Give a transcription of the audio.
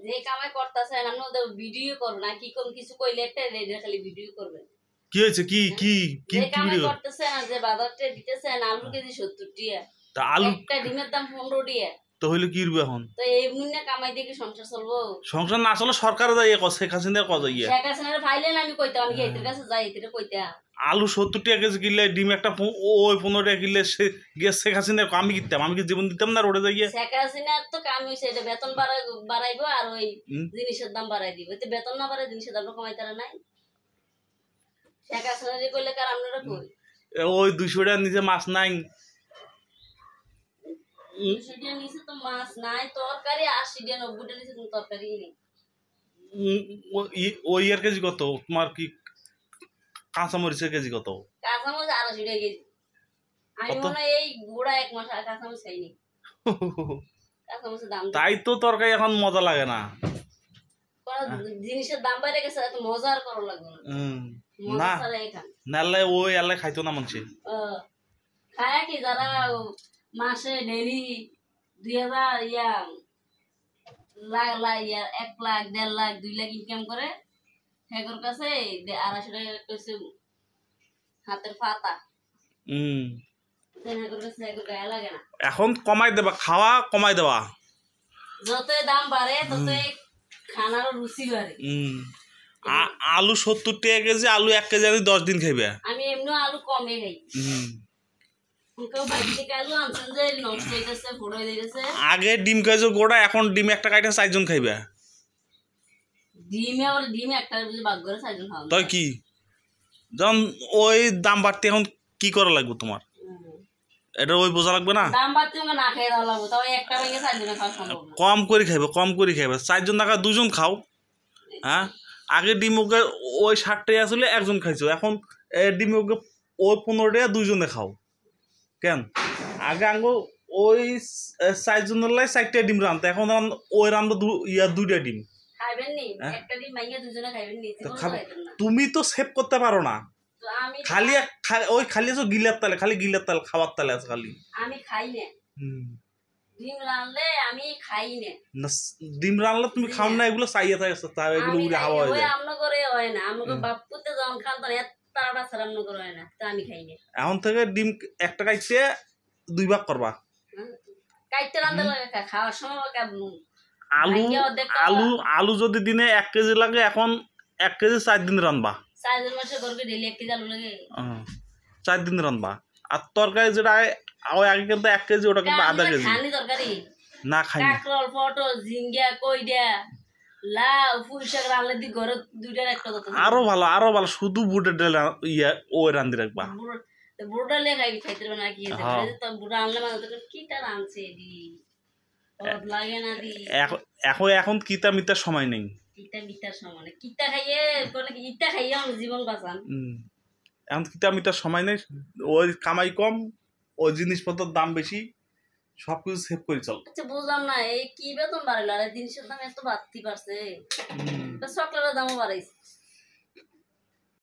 যে কামাই করতেছে না ভিডিও করবে না কি কোন কিছু কইলে একটা রেডিও খালি ভিডিও করবে কি হয়েছে কি কি কি যে কামাই করতেছে না যে বাজারটা দিতেছে না আলু কেজি 70 টাকা তা আলু একটা ডিমের দাম 15 টাকা তো হইলো কি রবে এখন তো এই মুন্না কামাই দিয়ে কি সংসার চলবো সংসার না চলে সরকার যাই শেখ হাসিনার কথা ইয়ে শেখ হাসিনার ফাইলে না আমি কইতাম আমি এদের কাছে যাই এদের কইতা আলু 70 টাকা কেজি কিনলে ডিম একটা ওই 15 টাকা কিনলে সে গিয়ে শেখ হাসিনার আমি কিনতাম আমি কি জীবন দিতাম না রোডে যাইয়ে শেখ হাসিনার তো কাম হইছে এটা বেতন বাড়াইবো আর ওই জিনিসের দাম বাড়াই দিব এতে বেতন না বাড়াই জিনিসের দাম কমাই তারা নাই শেখ হাসিনার কইলে কার আপনারা কই ওই 200 টাকার নিচে মাছ নাই 200 টাকার নিচে তো মাছ নাই তরকারি 80 টাকা 90 টাকার নিচে তো তরকারি নেই ওই এর কেজি কত তোমার কি কাঁচা মরিচের কেজি কত কাঁচা মরিচ 250 টাকা কেজি আমি মনে এই গুড়া এক মাস কাঁচা মরিচ খাইনি কাঁচা মরিচের দাম তাই তো তরকারি এখন মজা লাগে না জিনিসের দাম বাইরে গেছে এত মজা আর করা লাগবে না নালে ওই এলে খাইতো না মানুষে খায় কি যারা মাসে ডেইলি 2000 ইয়া লাখ 1 লাখ 1.5 লাখ 2 লাখ ইনকাম করে হেগর কাছে 250 টাকা কইছে হাতের পাতা হেগর কাছে হেগর গায়ে লাগে না এখন কমাই দেবা খাওয়া কমাই দেবা যতই দাম বাড়ে ততই খানার রুচি বাড়ে আলু 70 টাকা কেজি আলু 1 কেজি আমি 10 দিন খাইবে আমি এমনি আলু কমে খাই আগে ডিম খাইছো গোড়া এখন ডিম একটা কাইটা 4 জন খাইবে ডিম একটা ভাগ করে 4 জন খাওয়া তাই কি যখন ওই দাম বাড়তে এখন কি করা লাগবে তোমার এটা ওই বোঝা লাগবে না দাম বাড়তে না খেয়ে দাও লাগবে তাও একটা ভেঙে 4 জন খাওয়া সম্ভব না কম করে খাইবে 4 জন টাকা 2 জন খাও হ্যাঁ আগে ডিম ওকে ওই 60 টাকা ছিল একজন খাইছো এখন ডিম ওকে ওই 15 টাকা 2 জনে খাও কেন আগে আঙ্গো ওই 4 জনের লাই 4 টা ডিম রান্তে এখন ওই রান্না 2টা ডিম খাইবেন নি একটা ডিম ভাঙিয়ে দুজনে খাইবেন নি তুমি তো সেভ করতে পারো না খালি ওই খালি তো গিলার তালে খালি গিলার তাল খাওয়ার তালে আছে খালি আমি খাই না ডিম রানলে আমি খাই না ডিম রানলে তুমি খাও না এগুলো চাইয়া থাকে এগুলো উড়ে হাওয়া হয়ে যায় আমনো করে হয় না আমগো বাপুতে যখন খান তখন এতটা সারান্ন করে হয় না তা আমি খাই না এখন থেকে ডিম একটা কাইতে 2 ভাগ করবা কাইতে রান্না লাগে খাওয়ার সময় আলু যদি দিনে 1 কেজি লাগে এখন 1 কেজি 4 দিন রানবা 4 মাসে করবে ডেইলি 1 কেজি আলু লাগে 4 দিন রানবা আর তরকারি যেটা ওই আগে কিন্তু 1 কেজি ওটা কিন্তু আধা কেজি খানি তরকারি না খাই না কাকরোল পটল ঝিঙ্গা কইডা লাউ পুঁই শাক রান্না দি ঘরে 2টার একটা কত আরো ভালো শুধু বুটের ডাল ইয়া ওই রান্দি রাখবা বুড়া লে খাইতে না কি তো বুড়া আনলে মানে তো কিটা রানছে দি ওর লাগে না দি এখন কিতা মিতার সময় নেই কিতা মিতার সময় কিতা খাইয়ে কোন কিতা খাইয়ে আমার জীবন বাঁচান এখন কিতা মিতার সময় নেই ওই কামাই কম ওই জিনিসপত্রের দাম বেশি সবকিছু সেভ করে চল আচ্ছা বুঝলাম না এই কি বেতন বাড়াইলো আর জিনিসের দাম এত বাড়তি পারছে চকলেটের দামও বাড়াইছে